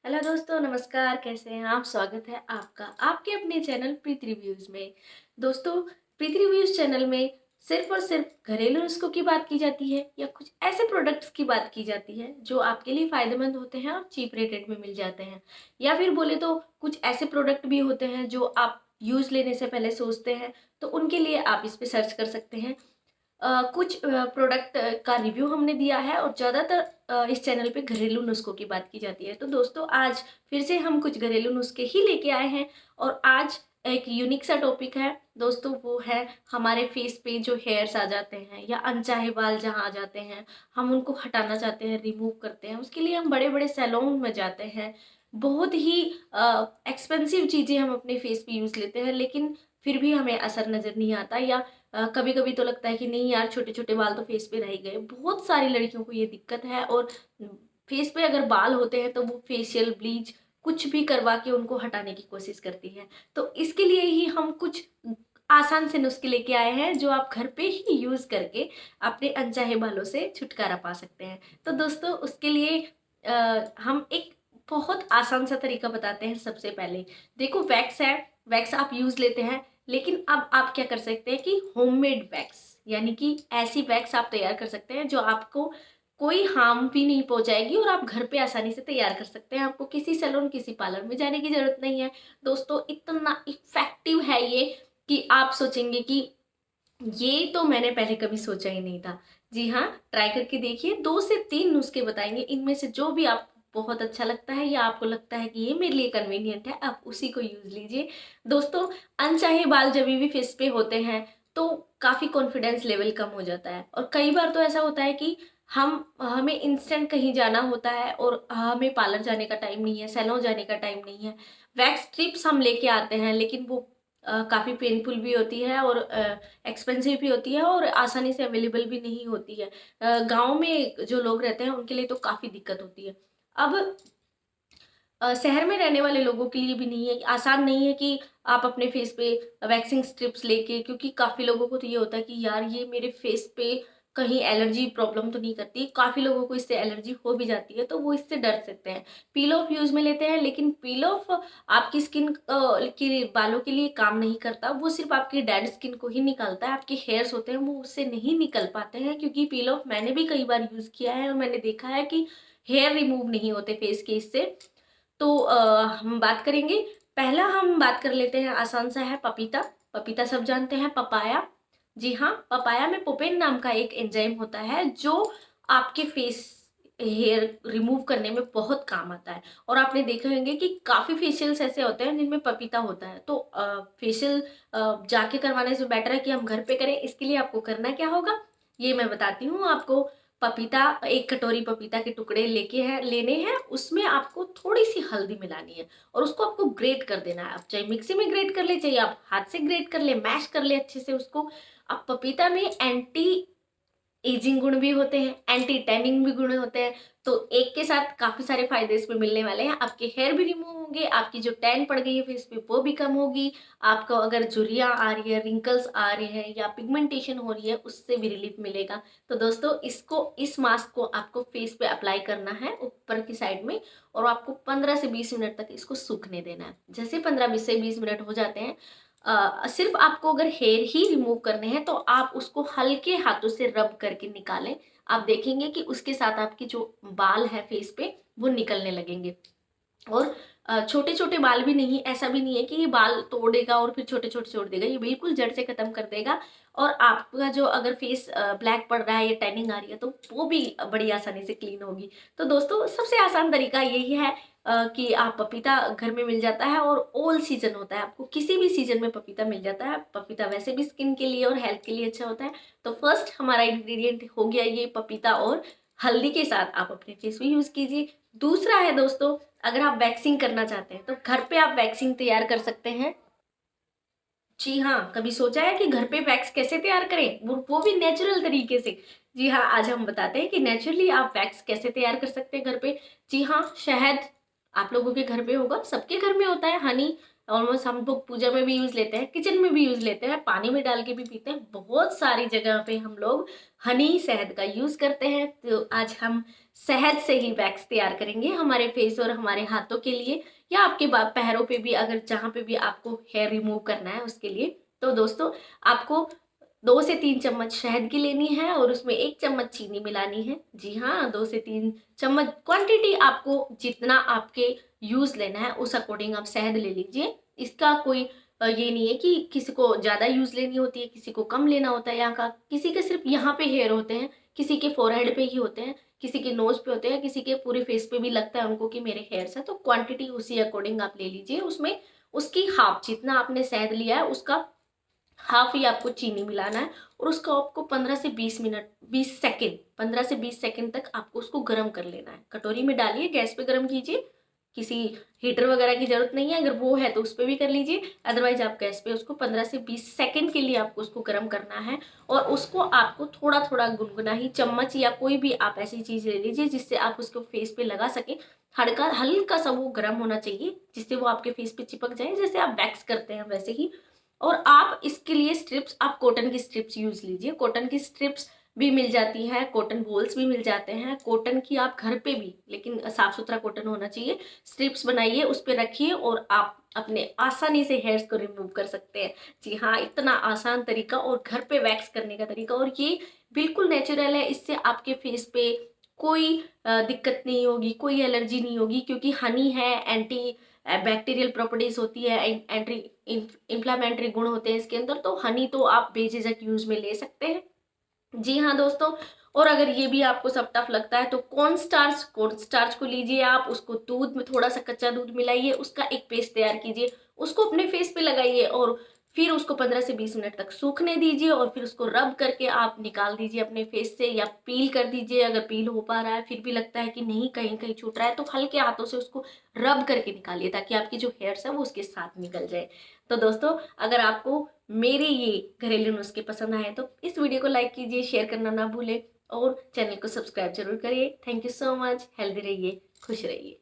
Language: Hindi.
हेलो दोस्तों, नमस्कार। कैसे हैं आप? स्वागत है आपका आपके अपने चैनल प्रीति रिव्यूज में। दोस्तों, प्रीति रिव्यूज चैनल में सिर्फ और सिर्फ घरेलू नुस्खों की बात की जाती है या कुछ ऐसे प्रोडक्ट्स की बात की जाती है जो आपके लिए फायदेमंद होते हैं और चीप रेटेड में मिल जाते हैं, या फिर बोले तो कुछ ऐसे प्रोडक्ट भी होते हैं जो आप यूज लेने से पहले सोचते हैं, तो उनके लिए आप इस पे सर्च कर सकते हैं। कुछ प्रोडक्ट का रिव्यू हमने दिया है और ज़्यादातर इस चैनल पे घरेलू नुस्खों की बात की जाती है। तो दोस्तों, आज फिर से हम कुछ घरेलू नुस्खे ही लेके आए हैं और आज एक यूनिक सा टॉपिक है दोस्तों। वो है हमारे फेस पे जो हेयर्स आ जाते हैं या अनचाहे बाल जहाँ आ जाते हैं, हम उनको हटाना चाहते हैं, रिमूव करते हैं। उसके लिए हम बड़े बड़े सैलून में जाते हैं, बहुत ही एक्सपेंसिव चीज़ें हम अपने फेस पे यूज़ लेते हैं, लेकिन फिर भी हमें असर नज़र नहीं आता। या कभी कभी तो लगता है कि नहीं यार, छोटे छोटे बाल तो फेस पे रह ही गए। बहुत सारी लड़कियों को ये दिक्कत है और फेस पे अगर बाल होते हैं तो वो फेशियल ब्लीच कुछ भी करवा के उनको हटाने की कोशिश करती है। तो इसके लिए ही हम कुछ आसान से नुस्खे लेके आए हैं जो आप घर पे ही यूज करके अपने अनचाहे बालों से छुटकारा पा सकते हैं। तो दोस्तों, उसके लिए हम एक बहुत आसान सा तरीका बताते हैं। सबसे पहले देखो, वैक्स है, वैक्स आप यूज लेते हैं, लेकिन अब आप क्या कर सकते हैं कि होममेड वैक्स, यानी कि ऐसी वैक्स आप तैयार कर सकते हैं जो आपको कोई हार्म भी नहीं पहुंचाएगी और आप घर पे आसानी से तैयार कर सकते हैं। आपको किसी सैलून, किसी पार्लर में जाने की जरूरत नहीं है। दोस्तों, इतना इफेक्टिव है ये कि आप सोचेंगे कि ये तो मैंने पहले कभी सोचा ही नहीं था। जी हाँ, ट्राई करके देखिए। 2 से 3 नुस्खे बताएंगे, इनमें से जो भी आपको बहुत अच्छा लगता है या आपको लगता है कि ये मेरे लिए कन्वीनियंट है, आप उसी को यूज लीजिए। दोस्तों, अनचाहे बाल जब भी फेस पे होते हैं तो काफी कॉन्फिडेंस लेवल कम हो जाता है और कई बार तो ऐसा होता है कि हमें इंस्टेंट कहीं जाना होता है और हमें पार्लर जाने का टाइम नहीं है, सैलून जाने का टाइम नहीं है। वैक्स स्ट्रिप्स हम लेके आते हैं, लेकिन वो काफ़ी पेनफुल भी होती है और एक्सपेंसिव भी होती है और आसानी से अवेलेबल भी नहीं होती है। गांव में जो लोग रहते हैं उनके लिए तो काफ़ी दिक्कत होती है। अब शहर में रहने वाले लोगों के लिए भी नहीं है, आसान नहीं है कि आप अपने फेस पे वैक्सिंग स्ट्रिप्स लेके, क्योंकि काफ़ी लोगों को तो ये होता है कि यार ये मेरे फेस पे कहीं एलर्जी प्रॉब्लम तो नहीं करती। काफ़ी लोगों को इससे एलर्जी हो भी जाती है, तो वो इससे डर सकते हैं। पील ऑफ यूज में लेते हैं, लेकिन पील ऑफ आपकी स्किन के बालों के लिए काम नहीं करता। वो सिर्फ आपकी डेड स्किन को ही निकालता है। आपके हेयर्स होते हैं वो उससे नहीं निकल पाते हैं, क्योंकि पील ऑफ मैंने भी कई बार यूज किया है और मैंने देखा है कि हेयर रिमूव नहीं होते फेस के इससे। तो हम बात करेंगे। पहला हम बात कर लेते हैं, आसान सा है, पपीता। पपीता सब जानते हैं, पपाया। जी हाँ, पपाया में पोपेन नाम का एक एंजाइम होता है जो आपके फेस हेयर रिमूव करने में बहुत काम आता है। और आपने देखे होंगे कि काफ़ी फेशियल्स ऐसे होते हैं जिनमें पपीता होता है। तो फेशियल जाके करवाने से बेटर है कि हम घर पे करें। इसके लिए आपको करना क्या होगा ये मैं बताती हूँ आपको। पपीता, 1 कटोरी पपीता के टुकड़े लेने हैं। उसमें आपको थोड़ी सी हल्दी मिलानी है और उसको आपको ग्रेट कर देना है। आप चाहे मिक्सी में ग्रेट कर ले, चाहे आप हाथ से ग्रेट कर ले, मैश कर ले अच्छे से उसको। अब पपीता में एंटी एजिंग गुण भी होते हैं, एंटी टैनिंग भी गुण होते हैं। तो एक के साथ काफी सारे फायदे इसमें मिलने वाले हैं। आपके हेयर भी रिमूव होंगे, आपकी जो टैन पड़ गई है फेस पे वो भी कम होगी, आपको अगर झुर्रियां आ रही है, रिंकल्स आ रहे हैं या पिगमेंटेशन हो रही है, उससे भी रिलीफ मिलेगा। तो दोस्तों, इस मास्क को आपको फेस पे अप्लाई करना है ऊपर की साइड में और आपको 15 से 20 मिनट तक इसको सूखने देना है। जैसे 15 से 20 मिनट हो जाते हैं, सिर्फ आपको अगर हेयर ही रिमूव करने हैं तो आप उसको हल्के हाथों से रब करके निकालें। आप देखेंगे कि उसके साथ आपकी जो बाल है फेस पे वो निकलने लगेंगे। और छोटे छोटे बाल भी नहीं, ऐसा भी नहीं है कि ये बाल तोड़ेगा और फिर छोटे छोटे छोड़ देगा। ये बिल्कुल जड़ से खत्म कर देगा। और आपका जो अगर फेस ब्लैक पड़ रहा है या टैनिंग आ रही है तो वो भी बड़ी आसानी से क्लीन होगी। तो दोस्तों, सबसे आसान तरीका यही है कि आप पपीता घर में मिल जाता है और ऑल सीजन होता है, आपको किसी भी सीजन में पपीता मिल जाता है। पपीता वैसे भी स्किन के लिए और हेल्थ के लिए अच्छा होता है। तो फर्स्ट हमारा इंग्रेडिएंट हो गया ये पपीता, और हल्दी के साथ आप अपने फेस में यूज कीजिए। दूसरा है दोस्तों, अगर आप वैक्सिंग करना चाहते हैं तो घर पे आप वैक्सिंग तैयार कर सकते हैं। जी हाँ, कभी सोचा है कि घर पे वैक्स कैसे तैयार करें, वो भी नेचुरल तरीके से? जी हाँ, आज हम बताते हैं कि नेचुरली आप वैक्स कैसे तैयार कर सकते हैं घर पे। जी हाँ, शहद आप लोगों के घर पे होगा, सबके घर में होता है। हनी ऑलमोस्ट हम लोग पूजा में भी यूज लेते हैं, किचन में भी यूज लेते हैं, पानी में डाल के भी पीते हैं। बहुत सारी जगह पे हम लोग हनी शहद का यूज करते हैं। तो आज हम शहद से ही वैक्स तैयार करेंगे हमारे फेस और हमारे हाथों के लिए, या आपके पैरों पे भी, अगर जहाँ पे भी आपको हेयर रिमूव करना है उसके लिए। तो दोस्तों आपको 2 से 3 चम्मच शहद की लेनी है और उसमें 1 चम्मच चीनी मिलानी है। जी हाँ, 2 से 3 चम्मच, क्वांटिटी आपको जितना आपके यूज लेना है उस अकॉर्डिंग आप शहद ले लीजिए। इसका कोई ये नहीं है कि किसी को ज्यादा यूज लेनी होती है, किसी को कम लेना होता है। यहाँ का किसी के सिर्फ यहाँ पे हेयर होते हैं, किसी के फोरहेड पे ही होते हैं, किसी के नोज पे होते हैं, किसी के पूरे फेस पे भी लगता है उनको कि मेरे हेयर्स है। तो क्वांटिटी उसी अकॉर्डिंग आप ले लीजिए। उसमें उसकी हाफ, जितना आपने शहद लिया है उसका हाफ ही आपको चीनी मिलाना है। और उसको आपको 15 से 20 मिनट, 20 सेकेंड, 15 से 20 सेकेंड तक आपको उसको गर्म कर लेना है। कटोरी में डालिए, गैस पे गर्म कीजिए, किसी हीटर वगैरह की जरूरत नहीं है। अगर वो है तो उस पर भी कर लीजिए, अदरवाइज आप गैस पे उसको 15 से 20 सेकेंड के लिए आपको उसको गर्म करना है। और उसको आपको थोड़ा थोड़ा गुनगुना ही चम्मच या कोई भी आप ऐसी चीज ले लीजिए जिससे आप उसको फेस पे लगा सके। हल्का हल्का सा वो गर्म होना चाहिए जिससे वो आपके फेस पे चिपक जाए, जैसे आप वैक्स करते हैं वैसे ही। और आप इसके लिए स्ट्रिप्स, आप कॉटन की स्ट्रिप्स यूज लीजिए। कॉटन की स्ट्रिप्स भी मिल जाती हैं, कॉटन बॉल्स भी मिल जाते हैं कॉटन की, आप घर पे भी, लेकिन साफ सुथरा कॉटन होना चाहिए। स्ट्रिप्स बनाइए, उस पर रखिए और आप अपने आसानी से हेयर्स को रिमूव कर सकते हैं। जी हाँ, इतना आसान तरीका और घर पे वैक्स करने का तरीका, और ये बिल्कुल नेचुरल है। इससे आपके फेस पे कोई दिक्कत नहीं होगी, कोई एलर्जी नहीं होगी, क्योंकि हनी है, एंटी बैक्टीरियल प्रॉपर्टीज होती है, एंटी इंफ्लामेटरी गुण होते हैं इसके अंदर। तो हनी तो आप बेझिझक यूज में ले सकते हैं। जी हाँ दोस्तों, और अगर ये भी आपको सब टफ लगता है तो कॉर्न स्टार्च को लीजिए आप, उसको दूध में थोड़ा सा कच्चा दूध मिलाइए, उसका एक पेस्ट तैयार कीजिए, उसको अपने फेस पे लगाइए और फिर उसको 15 से 20 मिनट तक सूखने दीजिए। और फिर उसको रब करके आप निकाल दीजिए अपने फेस से, या पील कर दीजिए। अगर पील हो पा रहा है फिर भी लगता है कि नहीं कहीं कहीं छूट रहा है, तो हल्के हाथों से उसको रब करके निकालिए ताकि आपकी जो हेयर्स है वो उसके साथ निकल जाए। तो दोस्तों अगर आपको मेरे ये घरेलू नुस्खे पसंद आए तो इस वीडियो को लाइक कीजिए, शेयर करना ना भूलें और चैनल को सब्सक्राइब जरूर करिए। Thank you so much. Healthy रहिए, खुश रहिए।